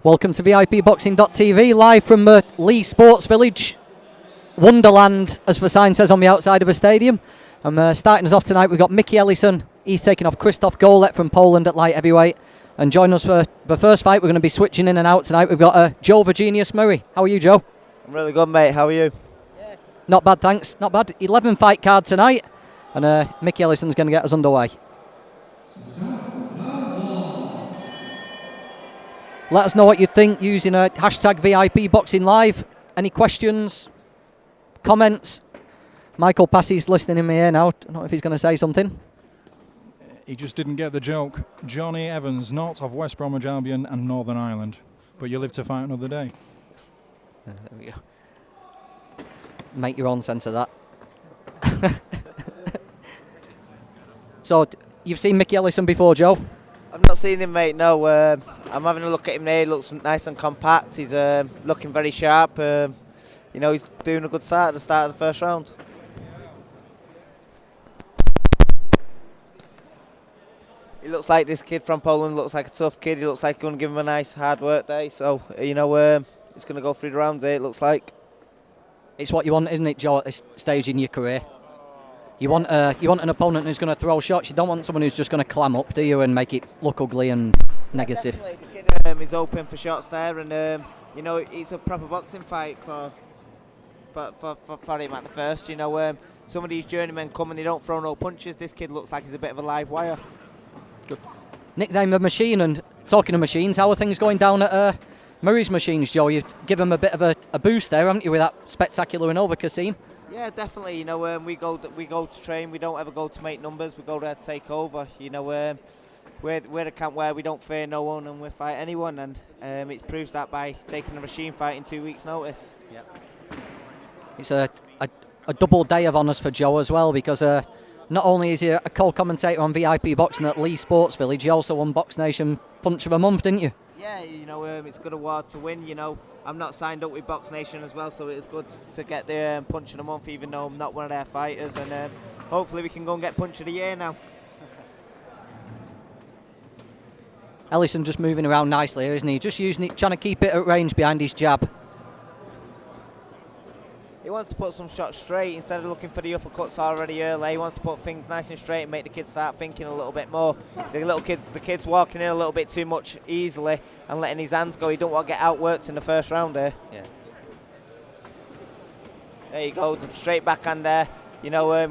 Welcome to VIPboxing.tv, live from Leigh Sports Village, Wonderland, as the sign says on the outside of the stadium. Starting us off tonight, we've got Mickey Ellison. He's taking off Krzysztof Golec from Poland at light heavyweight. And joining us for the first fight, we're going to be switching in and out tonight. We've got Joe Virginius Murray. How are you, Joe? I'm really good, mate. How are you? Yeah. Not bad, thanks. Not bad. 11 fight card tonight. And Mickey Ellison's going to get us underway. Let us know what you think using hashtag VIPBoxingLive. Any questions, comments? Michael Passey's listening in my ear now. I don't know if he's going to say something. He just didn't get the joke. Johnny Evans, not of West Bromwich Albion and Northern Ireland. But you live to fight another day. There we go. Make your own sense of that. So, you've seen Mickey Ellison before, Joe? I've not seen him, mate, no. I'm having a look at him now. He looks nice and compact. He's looking very sharp. He's doing a good start at the start of the first round. He looks like this kid from Poland, looks like a tough kid. He looks like he's going to give him a nice hard work day. So, he's going to go through the rounds here, it looks like. It's what you want, isn't it, Joe, at this stage in your career? You want an opponent who's going to throw shots. You don't want someone who's just going to clam up, do you, and make it look ugly and negative. Definitely. The kid is open for shots there, and it's a proper boxing fight for him at the first. Some of these journeymen come and they don't throw no punches. This kid looks like he's a bit of a live wire. Good. Nickname of Machine, and talking of machines, how are things going down at Murray's Machines, Joe? You've given him a bit of a boost there, haven't you, with that spectacular win over Kasim? Yeah, definitely. We go to train. We don't ever go to make numbers. We go there to take over. We're the camp where we don't fear no one and we fight anyone. And it proves that by taking a machine fight in 2 weeks' notice. Yeah. It's a double day of honours for Joe as well, because not only is he a co-commentator on VIP Boxing at Leigh Sports Village, he also won Box Nation Punch of the Month, didn't you? Yeah, it's a good award to win. I'm not signed up with Box Nation as well, so it was good to get the Punch of the Month, even though I'm not one of their fighters. And hopefully we can go and get Punch of the Year now. Ellison just moving around nicely here, isn't he? Just using it, trying to keep it at range behind his jab. He wants to put some shots straight instead of looking for the uppercuts already early. He wants to put things nice and straight and make the kids start thinking a little bit more. The kid's walking in a little bit too much easily and letting his hands go. He don't want to get outworked in the first round here. Yeah. There you go, straight backhand there.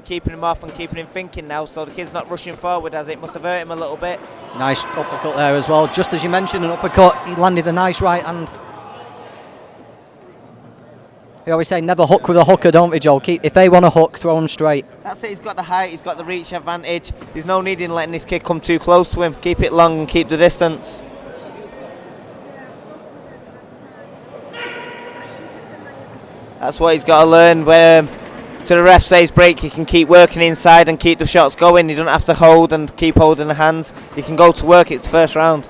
Keeping him off and keeping him thinking now, so the kid's not rushing forward, as it must have hurt him a little bit. Nice uppercut there as well. Just as you mentioned, an uppercut, he landed a nice right hand. We always say never hook with a hooker, don't we, Joe? If they want to hook, throw them straight. That's it. He's got the height, he's got the reach advantage. There's no need in letting this kid come too close to him. Keep it long and keep the distance. That's what he's got to learn. To the ref says break, he can keep working inside and keep the shots going. He doesn't have to hold and keep holding the hands. He can go to work. It's the first round.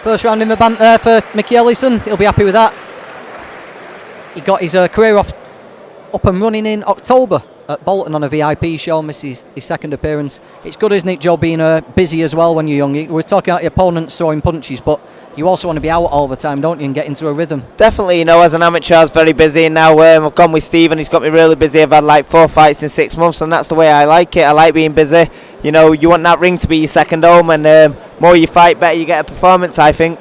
First round in the bank there for Mickey Ellison. He'll be happy with that. He got his career up and running in October at Bolton on a VIP show, misses his second appearance. It's good, isn't it, Joe, being busy as well when you're young? We're talking about your opponents throwing punches, but you also want to be out all the time, don't you, and get into a rhythm? Definitely, as an amateur, I was very busy, and now I've gone with Steve and he's got me really busy. I've had like 4 fights in 6 months, and that's the way I like it. I like being busy. You want that ring to be your second home, and more you fight, better you get a performance, I think.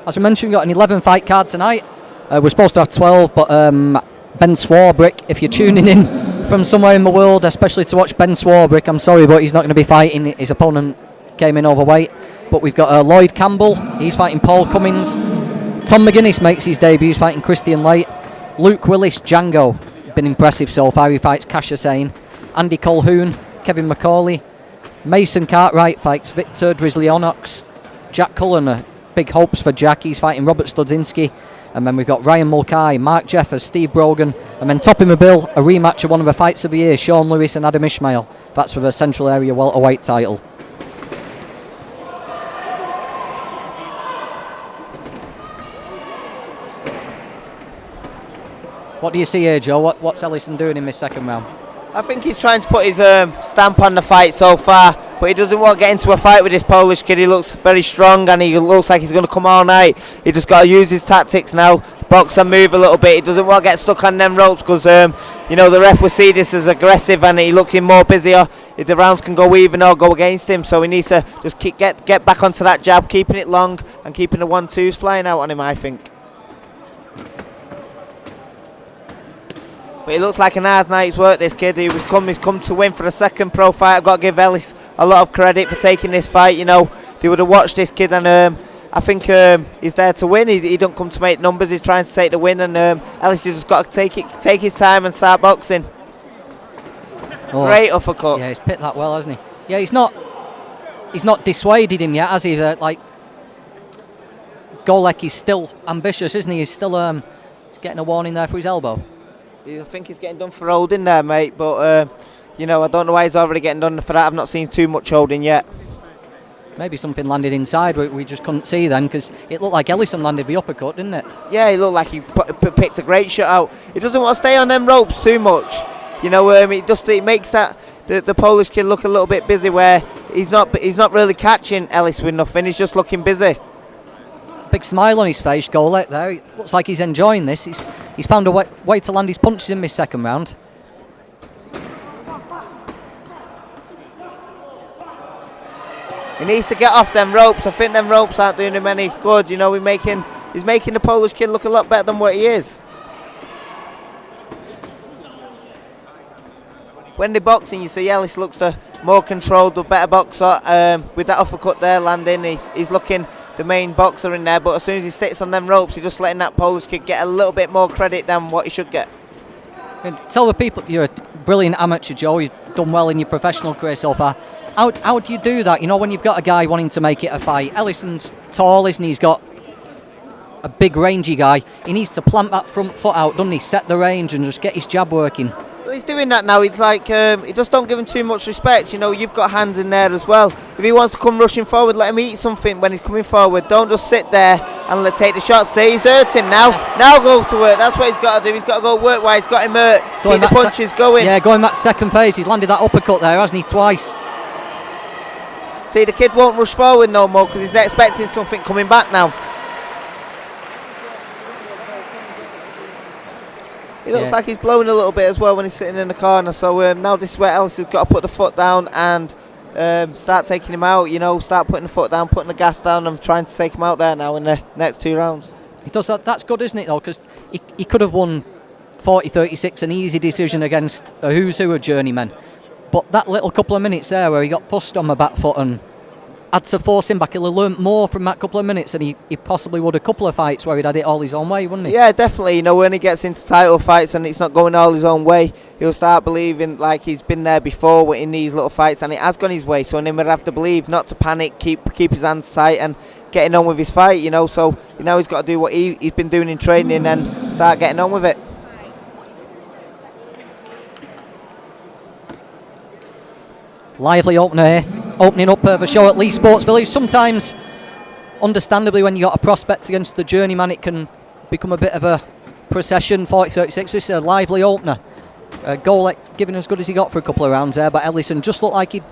As we mentioned, we've got an 11 fight card tonight. We're supposed to have 12, but Ben Swarbrick, if you're tuning in from somewhere in the world, especially to watch Ben Swarbrick, I'm sorry, but he's not going to be fighting. His opponent came in overweight. But we've got Lloyd Campbell, he's fighting Paul Cummins. Tom McGuinness makes his debut, he's fighting Christian Leigh. Luke Willis, Django, been impressive so far, he fights Cash Hussain. Andy Colhoun, Kevin McCauley. Mason Cartwright fights Victor Drizzlyonox. Jack Cullen, big hopes for Jack, he's fighting Robert Studzinski. And then we've got Ryan Mulcahy, Mark Jeffers, Steve Brogan, and then topping the bill, a rematch of one of the fights of the year, Sean Lewis and Adam Ishmael. That's for the Central Area welterweight title. What do you see here, Joe? What's Ellison doing in this second round? I think he's trying to put his stamp on the fight so far, but he doesn't want to get into a fight with this Polish kid. He looks very strong and he looks like he's going to come all night. He just got to use his tactics now, box and move a little bit. He doesn't want to get stuck on them ropes because the ref will see this as aggressive and he looks in more busier. If the rounds can go even or go against him, so he needs to just get back onto that jab, keeping it long and keeping the 1-2s flying out on him, I think. But it looks like an hard night's work, this kid. He's come to win for the second pro fight. I've got to give Ellis a lot of credit for taking this fight. They would have watched this kid, and I think he's there to win. He don't come to make numbers. He's trying to take the win, and Ellis has just got to take his time and start boxing. Oh, great uppercut. Yeah, he's picked that well, hasn't he? Yeah, he's not dissuaded him yet, has he? Golec is still ambitious, isn't he? He's still he's getting a warning there for his elbow. I think he's getting done for holding there, mate, but I don't know why he's already getting done for that. I've not seen too much holding yet. Maybe something landed inside we just couldn't see then, because it looked like Ellison landed the uppercut, didn't it? Yeah, he looked like he picked a great shot out. He doesn't want to stay on them ropes too much. It makes that the Polish kid look a little bit busy, where he's not really catching Ellis with nothing. He's just looking busy. Big smile on his face, Golec there. It looks like he's enjoying this. He's found a way to land his punches in this second round. He needs to get off them ropes. I think them ropes aren't doing him any good. He's making the Polish kid look a lot better than what he is. When they're boxing, you see Ellis looks the more controlled, the better boxer. With that uppercut there landing, he's looking the main boxer in there, but as soon as he sits on them ropes, he's just letting that Polish kid get a little bit more credit than what he should get. And tell the people, you're a brilliant amateur, Joe. You've done well in your professional career so far. How do you do that? When you've got a guy wanting to make it a fight. Ellison's tall, isn't he? He's got a big, rangy guy. He needs to plant that front foot out, doesn't he? Set the range and just get his jab working. Well, he's doing that now. It's like he just don't give him too much respect. You've got hands in there as well. If he wants to come rushing forward, let him eat something when he's coming forward. Don't just sit there and take the shots. See, he's hurt him now. Now go to work. That's what he's got to do. He's got to go work while he's got him hurt. Keep the punches going. Yeah, going that second phase. He's landed that uppercut there, hasn't he, twice? See, the kid won't rush forward no more because he's expecting something coming back now. He looks like he's blowing a little bit as well when he's sitting in the corner. So now this is where Ellison has got to put the foot down and start taking him out. Start putting the foot down, putting the gas down, and trying to take him out there now in the next 2 rounds. He does that. That's good, isn't it, though? Because he could have won 40-36, an easy decision against a who's who of journeymen. But that little couple of minutes there where he got pushed on the back foot and had to force him back, he'll have learnt more from that couple of minutes than he possibly would a couple of fights where he'd had it all his own way, wouldn't he? Yeah, definitely. When he gets into title fights and it's not going all his own way, he'll start believing like he's been there before in these little fights and it has gone his way. So then we'd have to believe not to panic, keep his hands tight and getting on with his fight, So now he's got to do what he's been doing in training and start getting on with it. Lively opener here, opening up the show at Leigh Sports Village. Sometimes, understandably, when you got a prospect against the journeyman, it can become a bit of a procession. 40-36, this is a lively opener. Golec giving as good as he got for a couple of rounds there, but Ellison just looked like he'd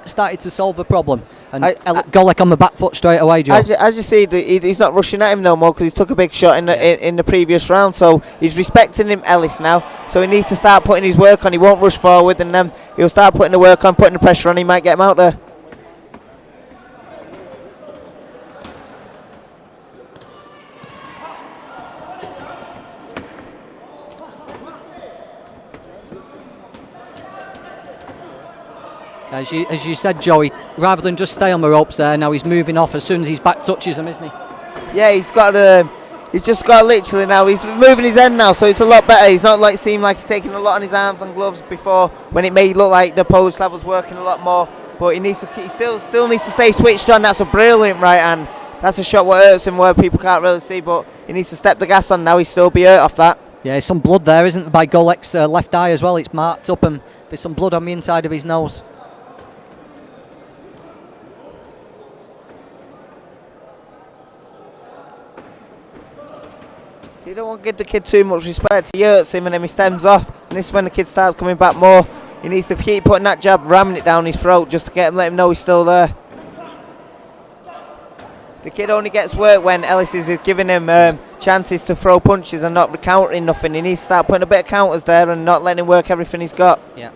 started to solve the problem. And Golec on the back foot straight away, Joe. As you see, he's not rushing at him no more because he took a big shot in the previous round. So he's respecting him, Ellis, now. So he needs to start putting his work on. He won't rush forward, and then he'll start putting the work on, putting the pressure on. He might get him out there. As you said, Joey, rather than just stay on the ropes there, now he's moving off as soon as his back touches them, isn't he? Yeah, he's just got literally now, he's moving his head now, so it's a lot better. He's not seem like he's taking a lot on his arms and gloves before, when it may look like the Polish level's working a lot more, but he still needs to stay switched on. That's a brilliant right hand. That's a shot what hurts him, where people can't really see, but he needs to step the gas on now. He'll still be hurt off that. Yeah, there's some blood there, isn't there, by Golec's left eye as well. It's marked up and there's some blood on the inside of his nose. So you don't want to give the kid too much respect. He hurts him and then he stems off. And this is when the kid starts coming back more. He needs to keep putting that jab, ramming it down his throat just to let him know he's still there. The kid only gets work when Ellison is giving him chances to throw punches and not countering nothing. He needs to start putting a bit of counters there and not letting him work everything he's got. Yeah.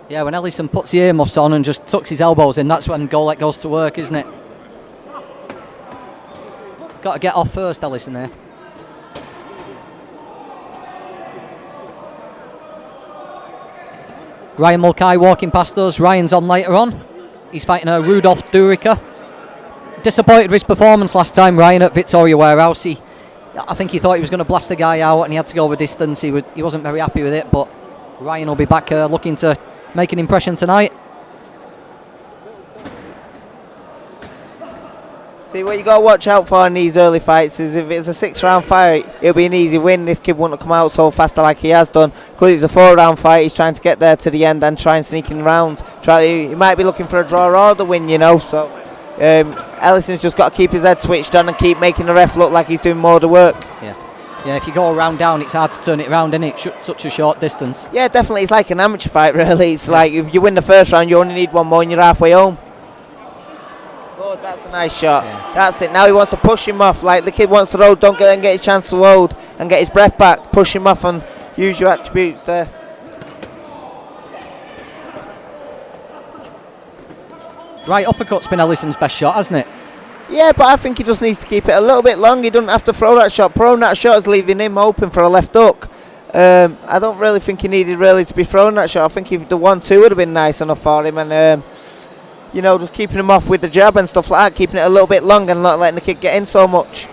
Yeah, when Ellison puts the earmuffs on and just tucks his elbows in, that's when Golec goes to work, isn't it? Got to get off first, Ellison there. Ryan Mulcahy walking past us. Ryan's on later on. He's fighting a Rudolf Durica. Disappointed with his performance last time, Ryan, at Victoria Warehouse. I think he thought he was going to blast the guy out and he had to go over distance. He wasn't very happy with it, but Ryan will be back looking to make an impression tonight. See, what you got to watch out for in these early fights is if it's a 6-round fight, it'll be an easy win. This kid wouldn't have come out so fast like he has done. Because it's a 4-round fight, he's trying to get there to the end and try and sneak in rounds. He might be looking for a draw or the win, you know. So Ellison's just got to keep his head switched on and keep making the ref look like he's doing more of the work. Yeah, if you go around down, it's hard to turn it around, isn't it? Such a short distance. Yeah, definitely. It's like an amateur fight, really. It's like if you win the first round, you only need one more and you're halfway home. Oh, that's a nice shot. Yeah. That's it. Now he wants to push him off. Like the kid wants to hold, don't get his chance to hold and get his breath back. Push him off and use your attributes there. Right, uppercut's been Ellison's best shot, hasn't it? Yeah, but I think he just needs to keep it a little bit long. He doesn't have to throw that shot. Throwing that shot is leaving him open for a left hook. I don't really think he needed really to be throwing that shot. I think if the 1-2 would have been nice enough for him, and you know, just keeping him off with the jab and stuff like that, keeping it a little bit long and not letting the kid get in so much.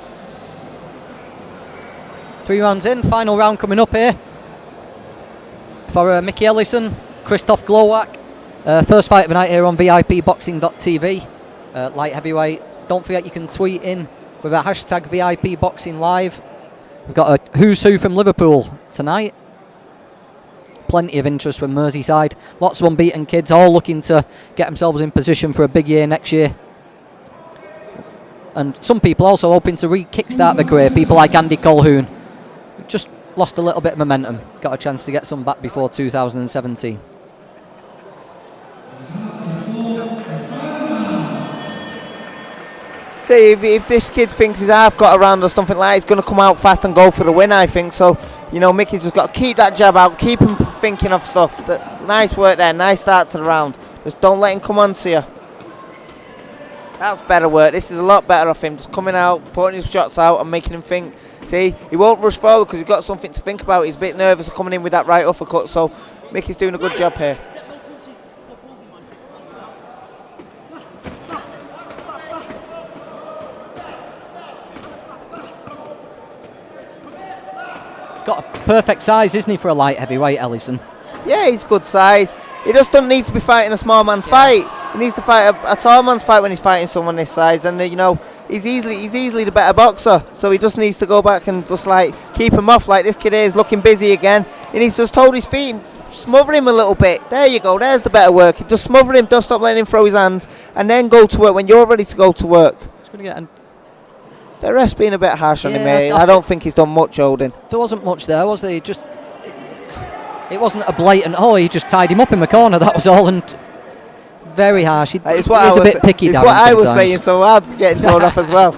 3 rounds in, final round coming up here for Mickey Ellison, Krzysztof Golec. First fight of the night here on VIPboxing.tv. Light heavyweight. Don't forget you can tweet in with a hashtag VIPBoxingLive. We've got a who's who from Liverpool tonight. Plenty of interest from Merseyside. Lots of unbeaten kids, all looking to get themselves in position for a big year next year. And some people also hoping to kickstart their career. People like Andy Colquhoun. Just lost a little bit of momentum. Got a chance to get some back before 2017. See, if this kid thinks he's half got around or something like that, he's going to come out fast and go for the win, I think. So, you know, Mickey's just got to keep that jab out, keep him thinking of stuff. Nice work there, nice start to the round. Just don't let him come on to you. That's better work. This is a lot better of him. Just coming out, putting his shots out and making him think. See, he won't rush forward because he's got something to think about. He's a bit nervous of coming in with that right uppercut. So, Mickey's doing a good job here. Got a perfect size, isn't he, for a light heavyweight, Ellison? Yeah, he's good size. He just doesn't need to be fighting a small man's fight. He needs to fight a tall man's fight when he's fighting someone this size. And you know, he's easily the better boxer. So he just needs to go back and just like keep him off. Like this kid here is looking busy again. He needs to just hold his feet and smother him a little bit. There you go. There's the better work. Just smother him. Don't stop letting him throw his hands, and then go to work when you're ready to go to work. He's going to get. The ref's been a bit harsh on him, mate. I don't think he's done much holding. There wasn't much there, was there? It wasn't a blatant, he just tied him up in the corner, that was all, and very harsh. He's a bit picky down. It's what I was saying, so I'd be getting told off as well.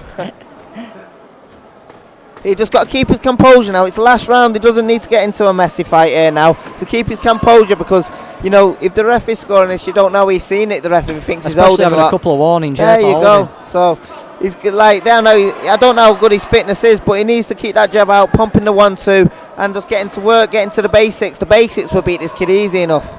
So he just got to keep his composure now. It's the last round. He doesn't need to get into a messy fight here now. To keep his composure because, you know, if the ref is scoring this, you don't know he's seen it, the ref, if he thinks he's holding a couple of warnings. There you go. So he's good, like down now. I don't know how good his fitness is, but he needs to keep that jab out, pumping the 1-2, and just getting to work, getting to the basics. The basics will beat this kid easy enough.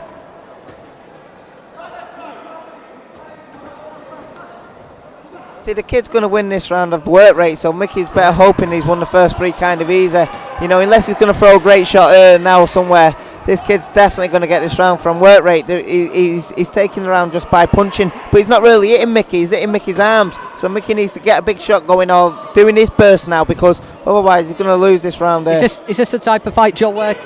See, the kid's going to win this round of work rate, so Mickey's better hoping he's won the first 3 kind of easy. You know, unless he's going to throw a great shot now somewhere, this kid's definitely going to get this round from work rate. He's taking the round just by punching, but he's not really hitting Mickey, he's hitting Mickey's arms. So Mickey needs to get a big shot going or doing his burst now, because otherwise he's going to lose this round there. Is this the type of fight, Joe, where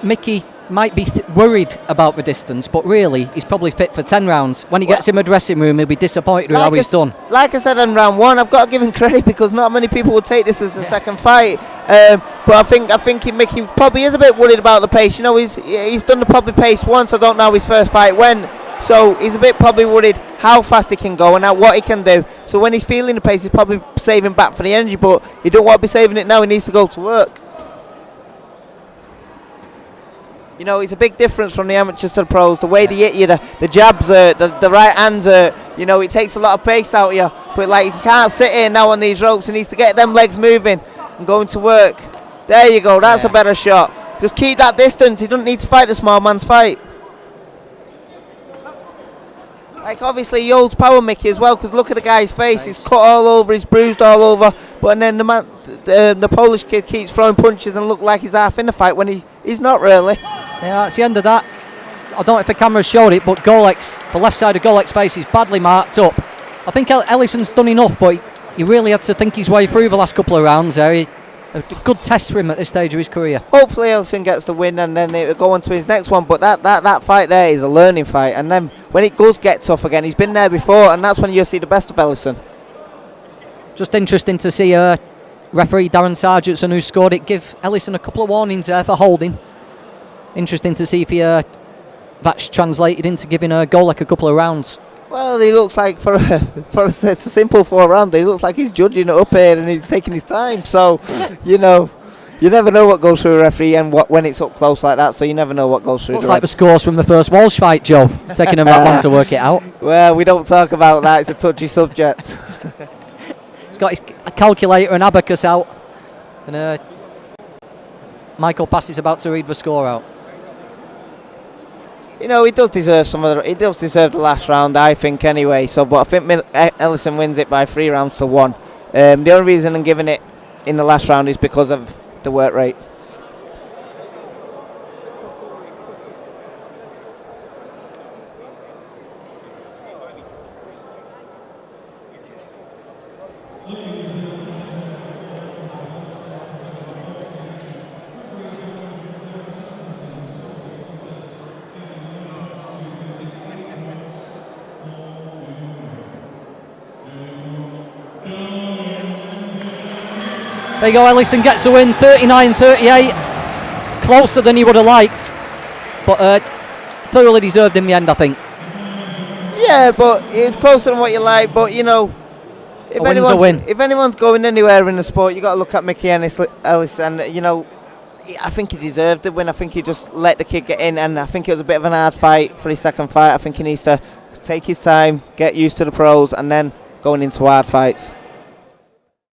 Mickey might be worried about the distance, but really he's probably fit for 10 rounds. When he gets in the dressing room, he'll be disappointed with how he's done. Like I said in round 1, I've got to give him credit because not many people will take this as the second fight. But I think he probably is a bit worried about the pace. You know, he's done the probably pace once. I don't know how his first fight went. So he's a bit probably worried how fast he can go and what he can do. So when he's feeling the pace, he's probably saving back for the energy, but he don't want to be saving it now. He needs to go to work. You know, it's a big difference from the amateurs to the pros. The way they hit you, the jabs, the right hands, you know, it takes a lot of pace out of you. But like, he can't sit here now on these ropes. He needs to get them legs moving and going to work. There you go. That's a better shot. Just keep that distance. He doesn't need to fight the small man's fight. Like, obviously he holds power, Mickey, as well, because look at the guy's face. He's cut all over, he's bruised all over. But then the Polish kid keeps throwing punches and look like he's half in the fight when he's not really. Yeah, that's the end of that. I don't know if the camera showed it, but Golec, the left side of Golec's face is badly marked up. I think Ellison's done enough, but he really had to think his way through the last couple of rounds there. A good test for him at this stage of his career. Hopefully Ellison gets the win and then it'll go on to his next one, but that fight there is a learning fight, and then when it does get tough again, he's been there before, and that's when you'll see the best of Ellison. Just interesting to see referee Darren Sargentson, who scored it, give Ellison a couple of warnings there for holding. Interesting to see if that's translated into giving Golec a couple of rounds. Well, he looks like for a simple 4 round, he looks like he's judging it up here and he's taking his time. So, you know, you never know what goes through a referee and when it's up close like that. So you never know what goes through. Looks like the scores from the first Walsh fight, Joe. It's taking him that long to work it out. Well, we don't talk about that. It's a touchy subject. He's got his calculator and abacus out, and Michael Pass is about to read the score out. You know, he does deserve he does deserve the last round, I think, anyway. So, but I think Ellison wins it by 3 rounds to 1. The only reason I'm giving it in the last round is because of the work rate. There you go, Ellison gets a win, 39-38. Closer than he would have liked, but thoroughly deserved in the end, I think. Yeah, but it's closer than what you like. But, you know, if anyone's going anywhere in the sport, you got to look at Mickey Ellison. You know, I think he deserved the win. I think he just let the kid get in, and I think it was a bit of an hard fight for his second fight. I think he needs to take his time, get used to the pros, and then going into hard fights.